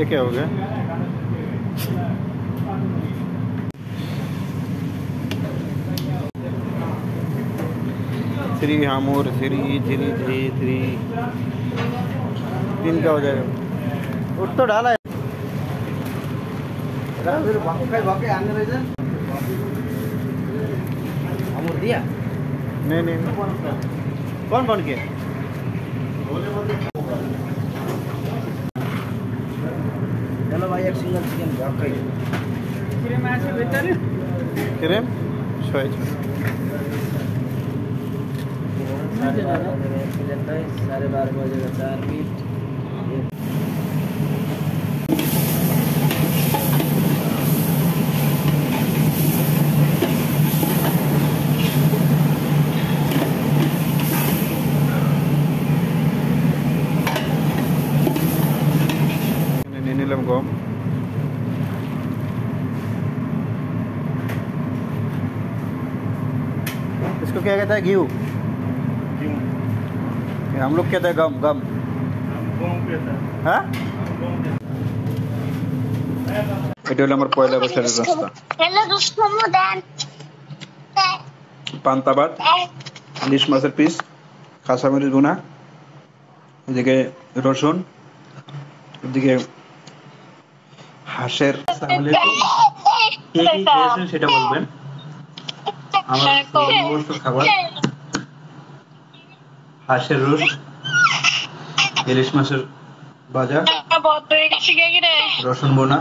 ये क्या हो गया? थ्री हामोर थ्री थ्री थ्री थ्री तीन का हो जाएगा। उठ तो डाला है। हामोर दिया? नहीं नहीं। कौन बन के? चलो भाई एक सिंगल चिकन वाकई क्रीम আছে ভিতরে ক্রিম ছয় साढ़े 12 बजेगा 4 मिनट নিলাম গম इसको क्या कहता है घी हम लोग कहते हैं गम गम हाँ এটা হলো আমার পয়লা বছরের রাস্তা পান্তা ভাত ইলিশ মাছের পিস কাঁচামরিচ ভুনা এদিকে রসুন এদিকে হাঁসের সেটা বলবেন আমার সমস্ত খাবার হাঁসের রোস্ট ইলিশ মাছের ভাজা রসুন বোনা